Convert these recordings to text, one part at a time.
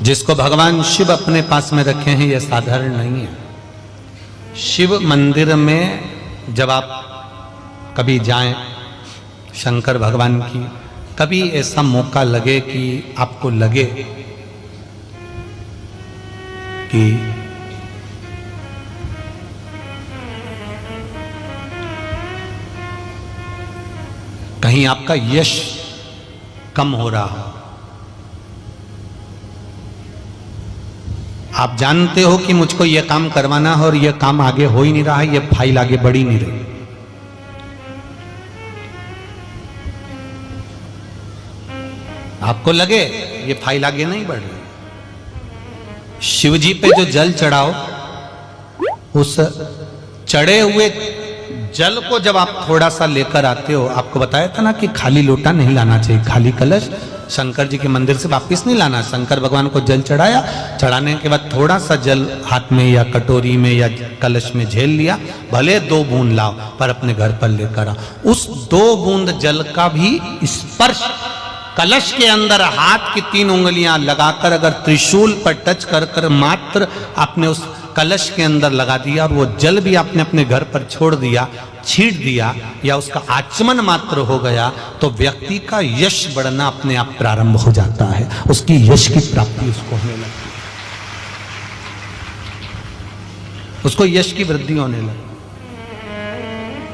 जिसको भगवान शिव अपने पास में रखे हैं, यह साधारण नहीं है। शिव मंदिर में जब आप कभी जाएं, शंकर भगवान की, कभी ऐसा मौका लगे कि आपको लगे कि कहीं आपका यश कम हो रहा हो, आप जानते हो कि मुझको यह काम करवाना है और यह काम आगे हो ही नहीं रहा है, यह फाइल आगे बढ़ ही नहीं रही, आपको लगे ये फाइल आगे नहीं बढ़ रही, शिव जी पे जो जल चढ़ाओ, उस चढ़े हुए जल को जब आप थोड़ा सा लेकर आते हो, आपको बताया था ना कि खाली लोटा नहीं लाना चाहिए, खाली कलश शंकर जी के मंदिर से वापस नहीं लाना। शंकर भगवान को जल चढ़ाया, चढ़ाने के बाद थोड़ा सा जल हाथ में या कटोरी में या कलश में झेल लिया, भले 2 बूंद लाओ पर अपने घर पर लेकर आओ। उस 2 बूंद जल का भी स्पर्श कलश के अंदर हाथ की 3 उंगलियां लगाकर अगर त्रिशूल पर टच कर कर मात्र आपने उस कलश के अंदर लगा दिया और वो जल भी आपने अपने घर पर छोड़ दिया, छींट दिया या उसका आचमन मात्र हो गया, तो व्यक्ति का यश बढ़ना अपने आप प्रारंभ हो जाता है, उसकी यश की प्राप्ति उसको होने लगती है, उसको यश की वृद्धि होने लगती,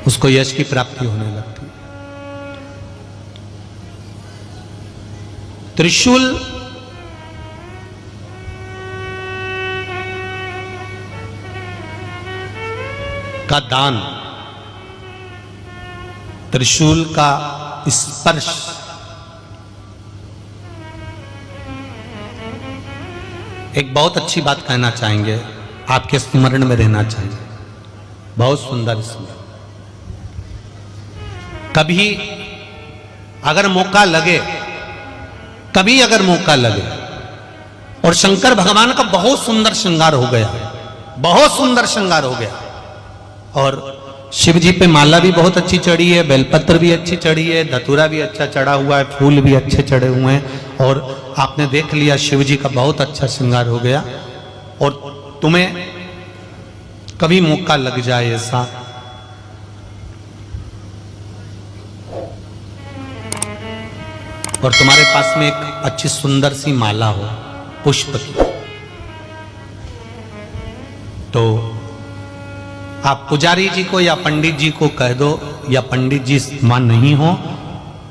उसको यश की प्राप्ति होने लगती है। त्रिशूल का दान, त्रिशूल का स्पर्श, एक बहुत अच्छी बात कहना चाहेंगे, आपके स्मरण में रहना चाहिए, बहुत सुंदर स्मरण। कभी अगर मौका लगे, कभी अगर मौका लगे, और शंकर भगवान का बहुत सुंदर श्रृंगार हो गया, बहुत सुंदर श्रृंगार हो गया, और शिव जी पे माला भी बहुत अच्छी चढ़ी है, बेलपत्र भी अच्छी चढ़ी है, धतूरा भी अच्छा चढ़ा हुआ है, फूल भी अच्छे चढ़े हुए हैं, और आपने देख लिया शिव जी का बहुत अच्छा श्रृंगार हो गया, और तुम्हें कभी मौका लग जाए ऐसा, और तुम्हारे पास में एक अच्छी सुंदर सी माला हो पुष्प की, तो आप पुजारी जी को या पंडित जी को कह दो, या पंडित जी मान नहीं हो,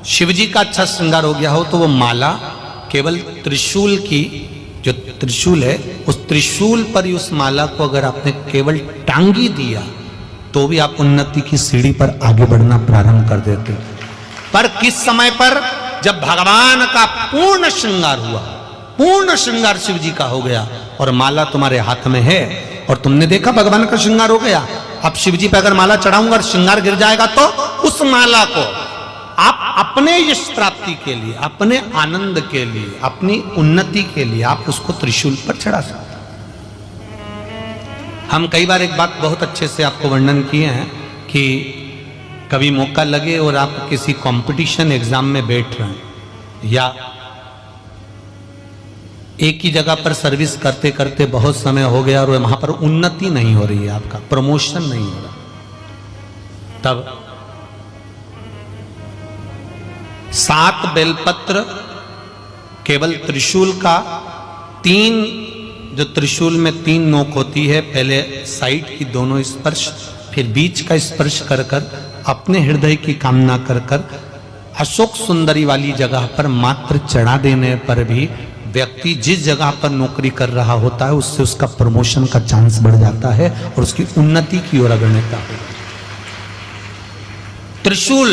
शिव जी का अच्छा श्रृंगार हो गया हो, तो वो माला केवल त्रिशूल की, जो त्रिशूल है उस त्रिशूल पर ही उस माला को अगर आपने केवल टांगी दिया, तो भी आप उन्नति की सीढ़ी पर आगे बढ़ना प्रारंभ कर देते। पर किस समय पर? जब भगवान का पूर्ण श्रृंगार हुआ, पूर्ण श्रृंगार शिव जी का हो गया और माला तुम्हारे हाथ में है, और तुमने देखा भगवान का श्रृंगार हो गया। अब शिव जी पे अगर माला चढ़ाऊंगा और श्रृंगार गिर जाएगा, तो उस माला को आप अपने यश प्राप्ति के लिए, अपने आनंद के लिए, अपनी उन्नति के लिए आप उसको त्रिशूल पर चढ़ा सकते। हम कई बार एक बात बहुत अच्छे से आपको वर्णन किए हैं कि कभी मौका लगे और आप किसी कंपटीशन एग्जाम में बैठ रहे हैं, या एक ही जगह पर सर्विस करते करते बहुत समय हो गया और वहां पर उन्नति नहीं हो रही है, आपका प्रमोशन नहीं हो रहा, तब 7 बेलपत्र केवल त्रिशूल का, 3 जो त्रिशूल में 3 नोक होती है, पहले साइड की दोनों स्पर्श, फिर बीच का स्पर्श कर कर अपने हृदय की कामना कर कर अशोक सुंदरी वाली जगह पर मात्र चढ़ा देने पर भी व्यक्ति जिस जगह पर नौकरी कर रहा होता है उससे उसका प्रमोशन का चांस बढ़ जाता है और उसकी उन्नति की ओर अग्रसर होता है। त्रिशूल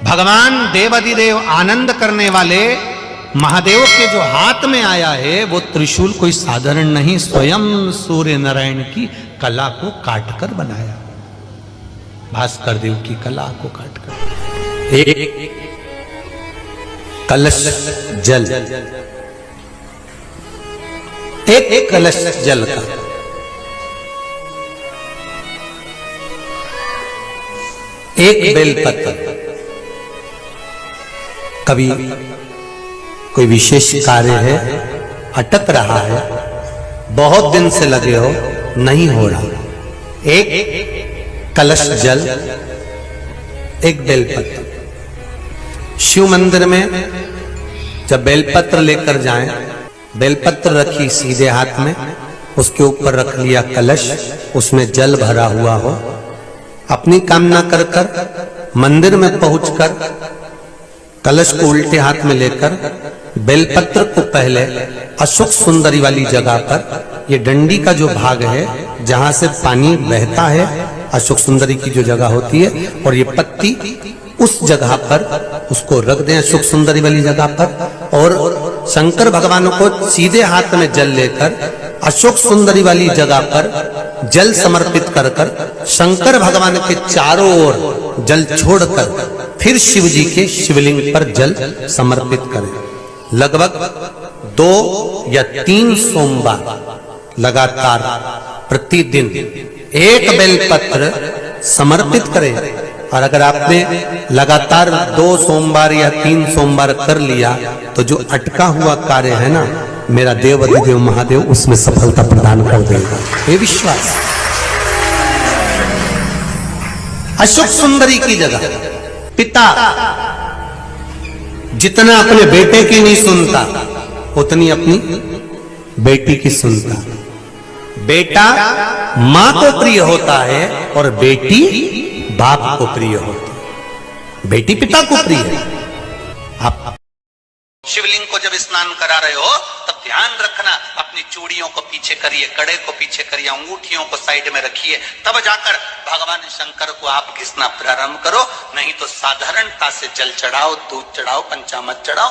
भगवान देवाधिदेव आनंद करने वाले महादेव के जो हाथ में आया है, वो त्रिशूल कोई साधारण नहीं, स्वयं सूर्य नारायण की कला को काटकर बनाया, भास्कर देव की कला को काटकर। एक कलश जल, एक कलश जल का, एक बेलपत्र। कभी कोई विशेष कार्य है, अटक रहा है, बहुत दिन से लगे हो, नहीं हो रहा, एक कलश जल, एक बेलपत्र। शिव मंदिर में जब बेलपत्र लेकर जाएं, बेलपत्र रखी सीधे हाथ में, उसके ऊपर रख लिया कलश, उसमें जल भरा हुआ हो, अपनी कामना कर कर मंदिर में पहुंचकर कलश को उल्टे हाथ में लेकर बेलपत्र को पहले अशोक सुंदरी वाली जगह पर, ये डंडी का जो भाग है जहां से पानी बहता है, अशोक सुंदरी की जो जगह होती है, और ये पत्ती उस जगह पर उसको रख दें, अशोक सुंदरी वाली जगह पर, और शंकर भगवान को सीधे हाथ में जल लेकर अशोक सुंदरी वाली जगह पर जल समर्पित कर कर शंकर भगवान के चारों ओर जल छोड़कर फिर शिव जी के शिवलिंग पर जल समर्पित करें। लगभग 2 या 3 सोमवार लगातार प्रतिदिन एक बेलपत्र समर्पित करें। और अगर आपने लगातार 2 सोमवार या 3 सोमवार कर लिया तो जो अटका हुआ कार्य है ना, मेरा देव अधिदेव महादेव उसमें सफलता प्रदान कर देगा, ये विश्वास। अशोक सुंदरी की जगह पिता जितना अपने बेटे की नहीं सुनता, उतनी अपनी बेटी की सुनता। बेटा मां को प्रिय होता है और बेटी बाप को प्रिय होती है, बेटी पिता को प्रिय है। आप शिवलिंग को जब स्नान करा रहे हो तब ध्यान रखना, अपनी चूड़ियों को पीछे करिए, कड़े को पीछे करिए, अंगूठियों को साइड में रखिए, तब जाकर भगवान शंकर को आप घिसना प्रारंभ करो। नहीं तो साधारणता से जल चढ़ाओ, दूध चढ़ाओ, पंचामृत चढ़ाओ,